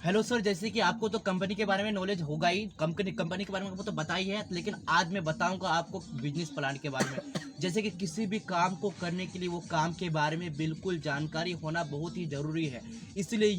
Hello sir, जैसे कि आपको तो कंपनी के बारे में नॉलेज होगा ही, कंपनी के बारे में आपको तो पता ही है, लेकिन आज मैं बताऊंगा आपको बिजनेस प्लान के बारे में। जैसे कि किसी भी काम को करने के लिए वो काम के बारे में बिल्कुल जानकारी होना बहुत ही ज़रूरी है। इसलिए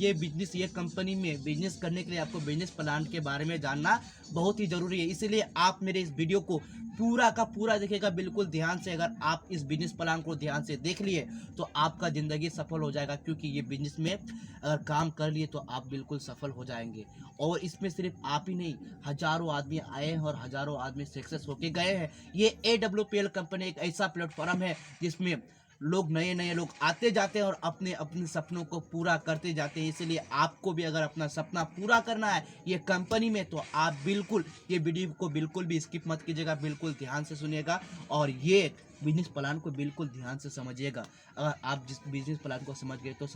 ये कंपनी में बिजनेस करने के लिए आपको बिजनेस प्लान के बारे में जानना बहुत ही ज़रूरी है। इसलिए आप मेरे इस वीडियो को पूरा का पूरा देखिएगा बिल्कुल ध्यान से। अगर आप इस बिजनेस प्लान को ध्यान से देख लिए तो आपका ज़िंदगी सफल हो जाएगा, क्योंकि ये बिजनेस में अगर काम कर लिए तो आप बिल्कुल सफल हो जाएंगे। और इसमें सिर्फ आप ही नहीं, हजारों आदमी आए हैं और हजारों आदमी सक्सेस होके गए हैं। ये AWPL कंपनी एक ऐसा प्लेटफॉर्म है जिसमें नए लोग आते जाते हैं और अपने अपने सपनों को पूरा करते जाते हैं। इसलिए आपको भी अगर अपना सपना पूरा करना है ये कंपनी में, तो आप बिल्कुल ये वीडियो को बिल्कुल भी स्किप मत कीजिएगा, बिल्कुल ध्यान से सुनिएगा और ये बिजनेस प्लान को बिल्कुल ध्यान से समझिएगा। अगर आप जिस बिजनेस प्लान को समझ गए तो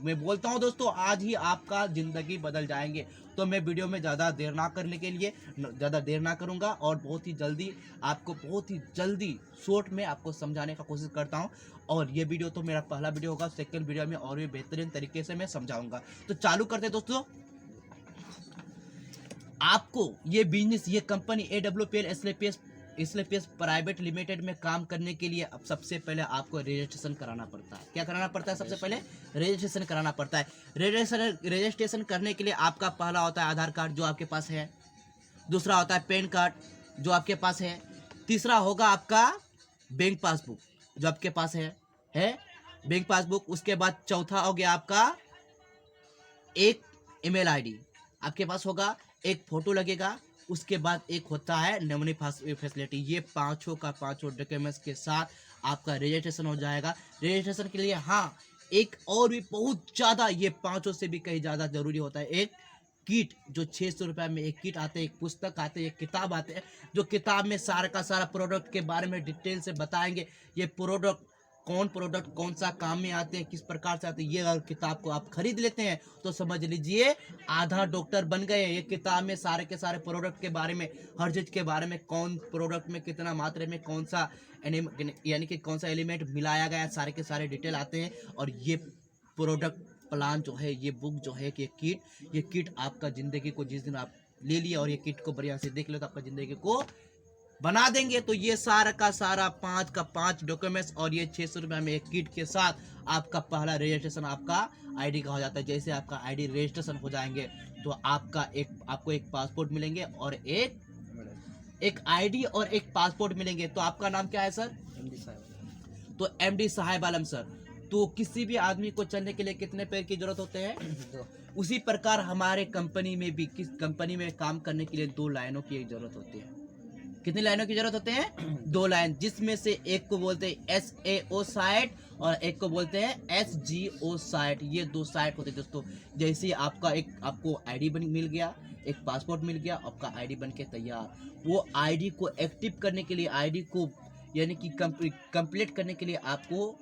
मैं बोलता हूँ दोस्तों, आज ही आपका ज़िंदगी बदल जाएंगे। तो मैं वीडियो में ज़्यादा देर ना करूँगा और बहुत ही जल्दी शॉर्ट में आपको समझाने का कोशिश करता हूँ। और ये वीडियो तो मेरा पहला वीडियो होगा, सेकंड वीडियो में और भी बेहतरीन तरीके से मैं समझाऊंगा। तो चालू करते हैं दोस्तों। आपको ये company AWPL Asclepias private limited में काम करने के लिए अब सबसे पहले आपको रजिस्ट्रेशन कराना पड़ता है। क्या कराना पड़ता है? सबसे पहले रजिस्ट्रेशन कराना पड़ता है। रजिस्ट्रेशन करने के लिए आपका पहला होता है आधार कार्ड जो आपके पास है, दूसरा होता है पैन कार्ड जो आपके पास है, तीसरा होगा आपका बैंक पासबुक जो आपके पास है बैंक पासबुक। उसके बाद चौथा हो गया आपका एक ईमेल आईडी आपके पास होगा, एक फोटो लगेगा। उसके बाद एक होता है नॉमिनी फैसिलिटी। ये पांचों डॉक्यूमेंट्स के साथ आपका रजिस्ट्रेशन हो जाएगा। रजिस्ट्रेशन के लिए हाँ, एक और भी बहुत ज़्यादा, ये पांचों से भी कहीं ज़्यादा ज़रूरी होता है, एक किट जो 600 रुपये में एक किट आते हैं, एक पुस्तक आते हैं, एक किताब आते हैं, जो किताब में सारा का सारा प्रोडक्ट के बारे में डिटेल से बताएंगे। ये प्रोडक्ट कौन सा काम में आते हैं, किस प्रकार से आते हैं। ये अगर किताब को आप खरीद लेते हैं तो समझ लीजिए आधा डॉक्टर बन गए। ये किताब में सारे के सारे प्रोडक्ट के बारे में, हर चीज के बारे में, कौन प्रोडक्ट में कितना मात्रा में कौन सा यानी कि कौन सा एलिमेंट मिलाया गया, सारे के सारे डिटेल आते हैं। और ये प्रोडक्ट प्लान जो है, ये बुक जो है कि ये किट आपका ज़िंदगी को, जिस दिन आप ले लिया और ये किट को बढ़िया से देख लो तो आपका ज़िंदगी को बना देंगे। तो ये सारा का सारा 5 डॉक्यूमेंट्स और ये 600 रुपये में एक किट के साथ आपका पहला रजिस्ट्रेशन आपका आईडी का हो जाता है। जैसे आपका आईडी रजिस्ट्रेशन हो जाएंगे तो आपको एक पासपोर्ट मिलेंगे और एक आईडी और एक पासपोर्ट मिलेंगे। तो आपका नाम क्या है सर? MD साहिब। तो MD साहिब आलम सर। तो किसी भी आदमी को चलने के लिए कितने पैर की जरूरत होते हैं? उसी प्रकार हमारे कंपनी में भी, किस कंपनी में काम करने के लिए 2 लाइनों की जरूरत होती है। कितनी लाइनों की जरूरत होते हैं? 2 लाइन, जिसमें से एक को बोलते हैं SAO साइट और एक को बोलते हैं SGO साइट। ये 2 साइट होते हैं दोस्तों। जैसे आपको आईडी मिल गया, एक पासपोर्ट मिल गया, आपका आईडी बन के तैयार। वो आईडी को एक्टिव करने के लिए, आईडी को यानी कि कंप्लीट करने के लिए आपको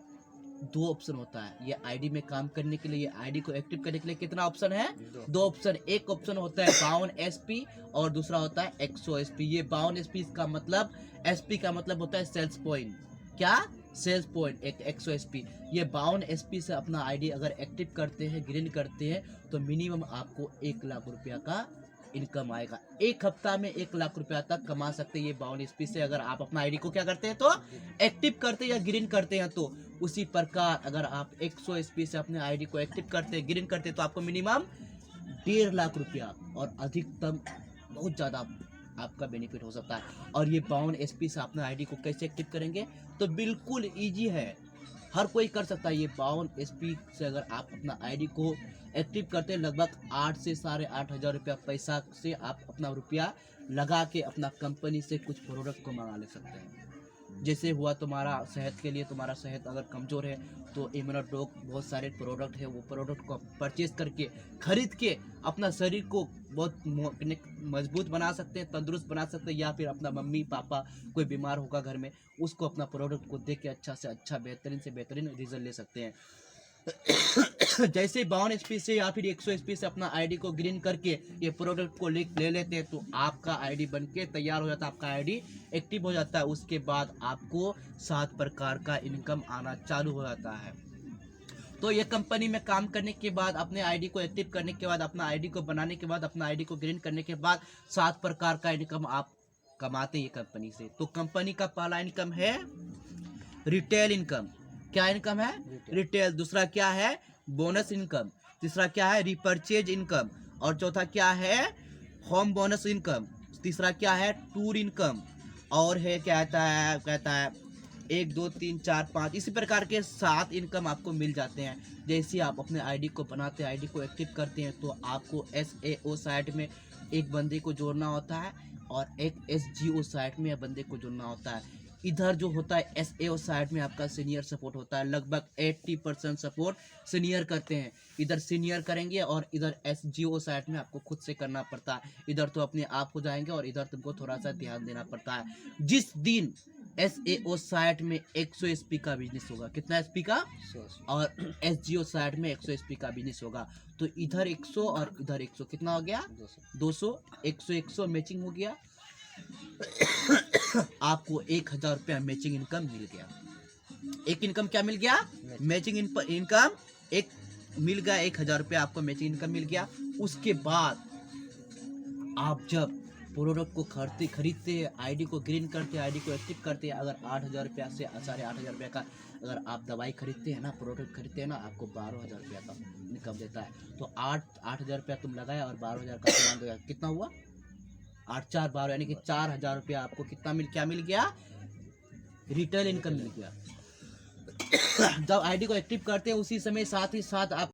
2 ऑप्शन होता है। ये आईडी में काम करने के लिए, आईडी को एक्टिव करने के लिए कितना ऑप्शन है? 2 ऑप्शन। एक ऑप्शन होता है 52 SP और दूसरा होता है 100 SP। ये 52 SP का मतलब, SP का मतलब होता है सेल्स पॉइंट। क्या? Sales point. एक 100 SP। ये 52 SP से अपना आईडी अगर एक्टिव करते हैं, ग्रीन करते हैं, तो मिनिमम आपको 1 लाख रुपया का इनकम आएगा। एक हफ्ता में 1 लाख रुपया तक कमा सकते हैं ये 52 SP से, अगर आप अपना आईडी को क्या करते हैं तो एक्टिव करते हैं या ग्रीन करते हैं। तो उसी प्रकार अगर आप 100 SP से अपने आईडी को एक्टिव करते हैं, ग्रीन करते हैं, तो आपको मिनिमम 1.5 लाख रुपया और अधिकतम बहुत ज़्यादा आपका बेनिफिट हो सकता है। और ये 52 SP से अपने आईडी को कैसे एक्टिव करेंगे? तो बिल्कुल ईजी है, हर कोई कर सकता है। ये 52 SP से अगर आप अपना आईडी को एक्टिव करते हैं, लगभग 8 से 8.5 हज़ार रुपया पैसा से आप अपना रुपया लगा के अपना कंपनी से कुछ प्रोडक्ट को मंगा ले सकते हैं। जैसे हुआ तुम्हारा सेहत के लिए, तुम्हारा सेहत अगर कमज़ोर है तो इम्यूनोडॉक बहुत सारे प्रोडक्ट है, वो प्रोडक्ट को परचेज करके, खरीद के अपना शरीर को बहुत मजबूत बना सकते हैं, तंदुरुस्त बना सकते हैं। या फिर अपना मम्मी पापा कोई बीमार होगा घर में, उसको अपना प्रोडक्ट को देख के अच्छा से अच्छा, बेहतरीन से बेहतरीन रिजल्ट ले सकते हैं। जैसे 52 SP से या फिर 100 SP से अपना आईडी को ग्रीन करके ये प्रोडक्ट को ले लेते हैं तो आपका आईडी बन के तैयार हो जाता है, आपका आईडी एक्टिव हो जाता है। उसके बाद आपको 7 प्रकार का इनकम आना चालू हो जाता है। तो ये कंपनी में काम करने के बाद, अपने आईडी को एक्टिव करने के बाद, अपना आईडी को बनाने के बाद, अपना आईडी को ग्रीन करने के बाद 7 प्रकार का इनकम आप कमाते हैं ये कंपनी से। तो कंपनी का पहला इनकम है रिटेल इनकम। क्या इनकम है? रिटेल। दूसरा क्या है? Bonus income. तीसरा क्या है? Repurchase income. और चौथा क्या है? Home bonus income. तीसरा क्या है? Tour income. और है कहता है 1 2 3 4 5 इसी प्रकार के 7 इनकम आपको मिल जाते हैं। जैसे आप अपने आईडी को बनाते हैं, आईडी को एक्टिव करते हैं, तो आपको SAO साइट में एक बंदे को जोड़ना होता है और एक SGO साइट में बंदे को जोड़ना होता है। इधर जो होता है SAO साइट में आपका सीनियर सपोर्ट होता है, लगभग 80% सपोर्ट सीनियर करते हैं। इधर सीनियर करेंगे और इधर SGO साइट में आपको खुद से करना पड़ता है। इधर तो अपने आप हो जाएंगे और इधर तुमको थोड़ा सा ध्यान देना पड़ता है। जिस दिन SAO साइट में 100 SP का बिजनेस होगा, कितना SP का, और SGO साइट में 100 SP का बिजनेस होगा, तो इधर 100 और इधर 100 कितना हो गया? 200। 100 मैचिंग हो गया, आपको 1000 रुपया मैचिंग इनकम मिल गया। एक इनकम क्या मिल गया? मैचिंग इनकम एक मिल गया, 1000 रुपया आपको मैचिंग इनकम मिल गया। उसके बाद आप जब प्रोडक्ट को खरीदते हैं, आईडी को ग्रीन करते हैं, आईडी को एक्टिव करते हैं, अगर 8000 रुपया से 8500 रुपया का अगर आप दवाई खरीदते हैं ना, प्रोडक्ट खरीदते हैं ना, आपको 12000 रुपया का इनकम देता है। तो 8000 रुपया तुम लगाया और 12000 का सामान देगा, कितना हुआ? 8 4 12 यानी कि 4000 रुपया आपको कितना क्या मिल गया? रिटेल इनकम मिल गया। जब आईडी को एक्टिव करते हैं उसी समय साथ ही साथ आप